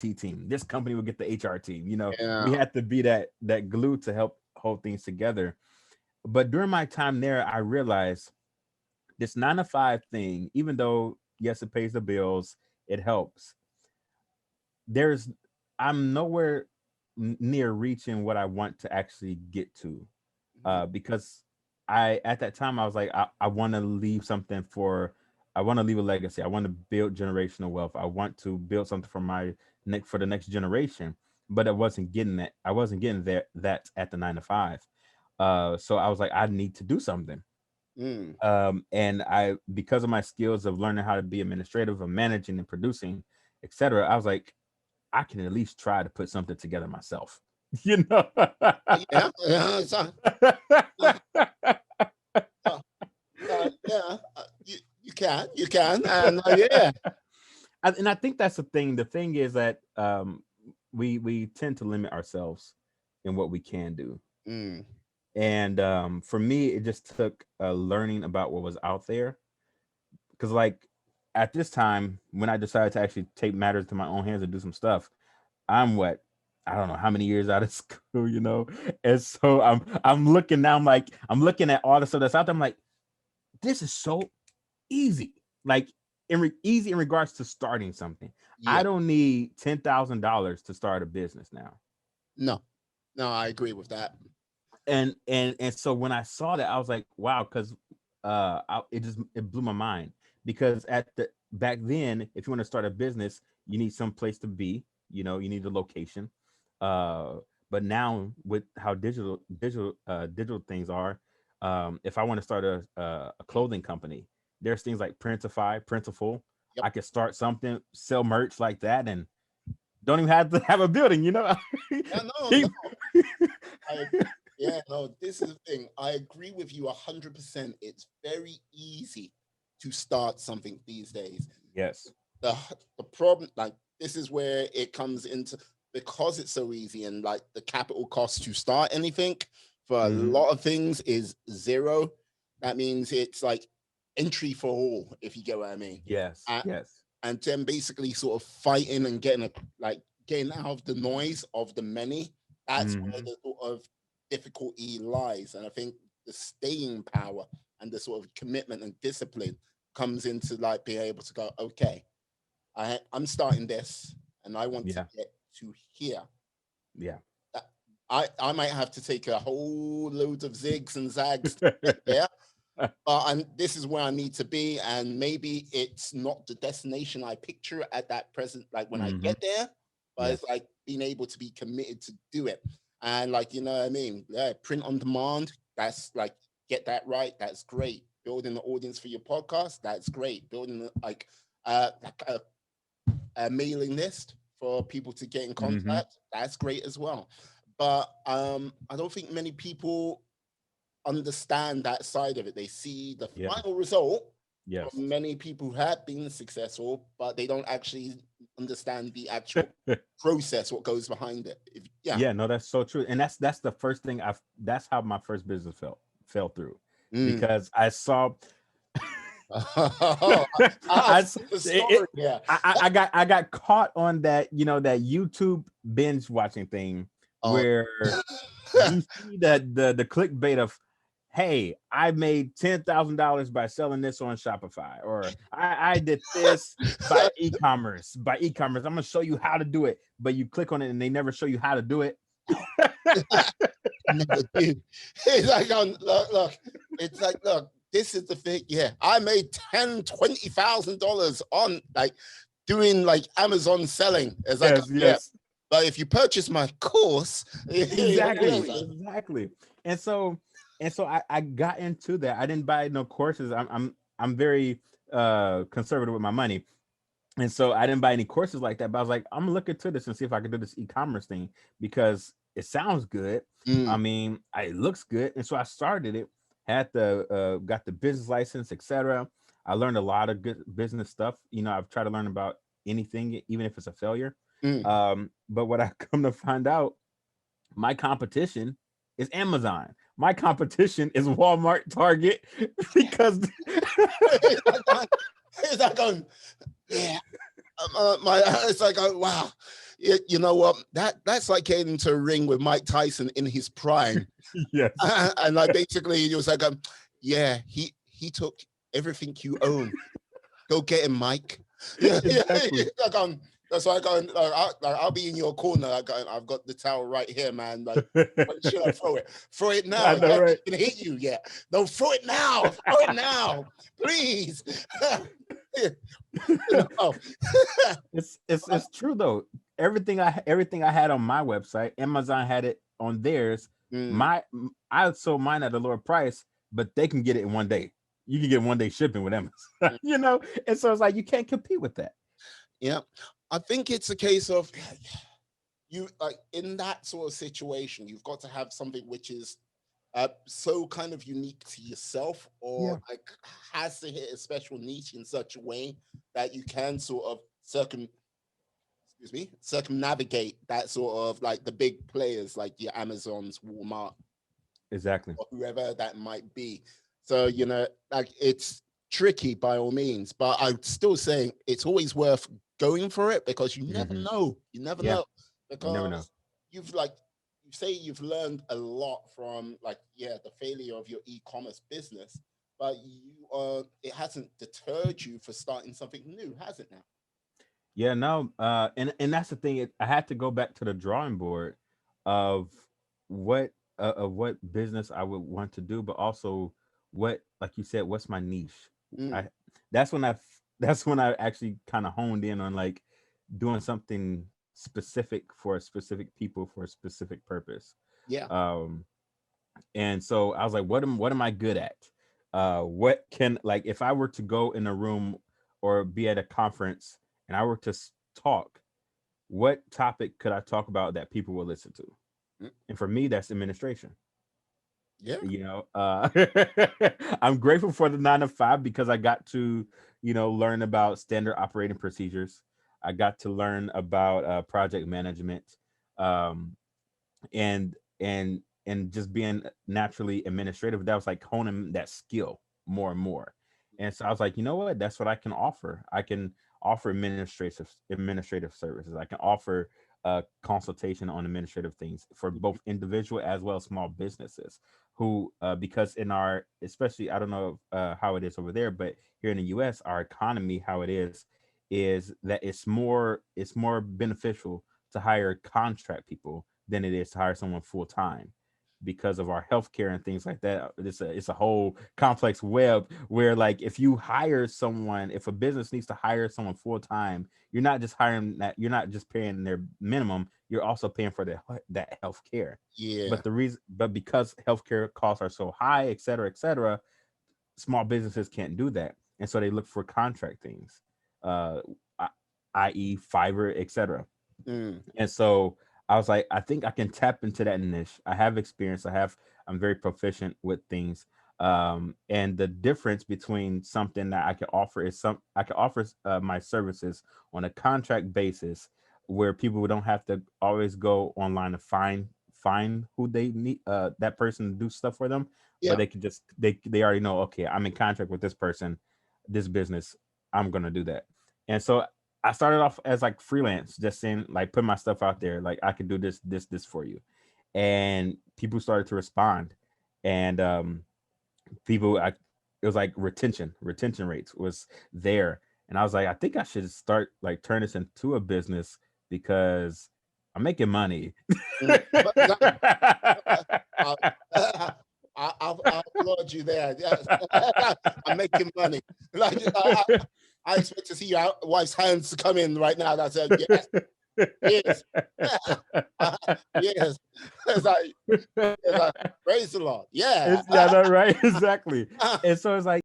IT team. This company will get the HR team. We Yeah. had to be that glue to help hold things together. But during my time there, I realized this 9 to 5 thing, even though yes, it pays the bills, it helps. There's I'm nowhere near reaching what I want to actually get to, Mhm. because I at that time I was like, I want to leave something I want to leave a legacy. I want to build generational wealth. I want to build something for my next for the next generation. But I wasn't getting that. I wasn't getting there that at the 9 to 5. So I was like, I need to do something. Mm. And I, because of my skills of learning how to be administrative, of managing and producing, etc., I was like, I can at least try to put something together myself. You know. Yeah. Uh, uh, yeah. You can, and yeah. And I think that's the thing. The thing is that we tend to limit ourselves in what we can do. Mm. And for me, it just took learning about what was out there. Because like at this time, when I decided to actually take matters to my own hands and do some stuff, I'm what, I don't know how many years out of school. And so I'm looking now. I'm looking at all the stuff that's out there. I'm like, this is so easy. Like easy in regards to starting something. I Yeah. don't need $10,000 to start a business now. No. No, I agree with that. And so when I saw that, I was like, wow, because it blew my mind. Because at the back then, if you want to start a business, you need some place to be. You need a location. Uh, but now with how digital things are, if I want to start a clothing company, there's things like Printify, Printful. Yep. I could start something, sell merch like that, and don't even have to have a building. Yeah, no, no. Keep- I yeah, no, this is the thing. I agree with you 100%. It's very easy to start something these days. yes. The the problem, like this is where it comes into, because it's so easy, and like the capital cost to start anything for a Hmm. lot of things is zero. That means it's like entry for all, if you get what I mean. Yes. Yes. And then basically sort of fighting and getting out of the noise of the many. That's where Hmm. the sort of difficulty lies. And I think the staying power and the sort of commitment and discipline comes into like being able to go, okay, I'm starting this and I want to Yeah. get to here. Yeah. That- I might have to take a whole load of zigs and zags to get there, this is where I need to be, and maybe it's not the destination I picture at that present, like when I Hmm. get there, but it's Yes. like being able to be committed to do it, and like you know what I mean, yeah, print on demand. That's like get that right. That's great. Building the audience for your podcast. That's great. Building like a mailing list for people to get in Hmm. contact. That's great as well. But I don't think many people understand that side of it. They see the Yeah. final result from Yes. many people who have been successful, but they don't actually understand the actual process, what goes behind it. Yeah. Yeah. No, that's so true. And that's the first thing that's how my first business fell through, Mm. because I saw Oh, I, I've s- seen the it, story. Yeah. I got caught on that YouTube binge watching thing Oh, where you see the clickbait of, hey, I made $10,000 by selling this on Shopify, or I did this by e-commerce. I'm gonna show you how to do it, but you click on it and they never show you how to do it. never do. It's like, look. It's like, look. This is the thing. Yeah, I made $20,000 on like doing like Amazon selling. It's like, Yes, yeah. yes. But if you purchase my course, Exactly, exactly. And so I got into that. I didn't buy no courses. I'm very conservative with my money. And so I didn't buy any courses like that, but I was like, I'm gonna look into this and see if I can do this e-commerce thing, because it sounds good. I Mm, mean, it looks good. And so I started it, had the got the business license, etc. I learned a lot of good business stuff. I've tried to learn about anything, even if it's a failure. mm. But what I come to find out, my competition is Amazon. My competition is Walmart, Target, because It's like going, yeah. It's like, oh, wow. You know what? That's like getting into a ring with Mike Tyson in his prime, Yes. and like basically he was like, yeah, he took everything you own. Go get him, Mike. Yeah, yeah. Exactly. Like, that's why I go. I'll be in your corner. I've got the towel right here, man. Like, when should I throw it? Throw it now. I know, Yeah, right? it can hit you. Yeah, no, throw it now. Throw it now, please. No. It's true though. Everything I had on my website, Amazon had it on theirs. Mm, My I sold mine at a lower price, but they can get it in 1 day. You can get 1 day shipping with Amazon, mm. and so it's like you can't compete with that. Yeah, I think it's a case of you like in that sort of situation, you've got to have something which is so kind of unique to yourself, or Yeah. like has to hit a special niche in such a way that you can sort of circumnavigate that sort of like the big players like your Amazons, Walmart, Exactly. or whoever that might be. So, like it's tricky by all means, but I'm still saying it's always worth going for it because you never Hmm. know. You never Yeah. know. You never know. Because you've like you say you've learned a lot from like, yeah, the failure of your e-commerce business, but it hasn't deterred you for starting something new, has it now? Yeah. No. And that's the thing. I had to go back to the drawing board of what of what business I would want to do, but also what, like you said, what's my niche. Mm, I that's when that's when I actually kind of honed in on like doing something specific for a specific people for a specific purpose. yeah. Um, and so I was like, what am I good at? What can, like, if I were to go in a room or be at a conference and I were to talk, what topic could I talk about that people will listen to? Mm, And for me, that's administration. yeah. I'm grateful for the 9 to 5 because I got to, learn about standard operating procedures. I got to learn about project management, um, and just being naturally administrative. That was like honing that skill more and more. And so I was like, you know what? That's what I can offer. I can offer administrative services. I can offer consultation on administrative things for both individual as well as small businesses who, because in our, especially, I don't know how it is over there, but here in the US, our economy, how it is that it's more beneficial to hire contract people than it is to hire someone full time because of our healthcare and things like that. It's a whole complex web where, like, if you hire someone, if a business needs to hire someone full time, you're not just paying their minimum, you're also paying for that healthcare. Yeah. But because healthcare costs are so high, et cetera, small businesses can't do that, and so they look for contract things, uh, i.e., Fiverr, etc. Mm, And so I was like, I think I can tap into that niche. I have experience. I'm very proficient with things. And the difference between something that I can offer my services on a contract basis where people don't have to always go online to find who they need, that person to do stuff for them, but yeah. they can just they already know, okay, I'm in contract with this person, this business, I'm gonna do that. And so I started off as like freelance, just saying, like, put my stuff out there, like I could do this for you, and people started to respond, and people, it was like retention rates was there, and I was like, I think I should start like turn this into a business because I'm making money. Mm. I, I applaud you there. Yes. I'm making money. Like I expect to see your wife's hands come in right now. That said, yes, yes, yes. It's like, it's like, praise the Lord. Yeah. Yeah, no, right, exactly. And so it's like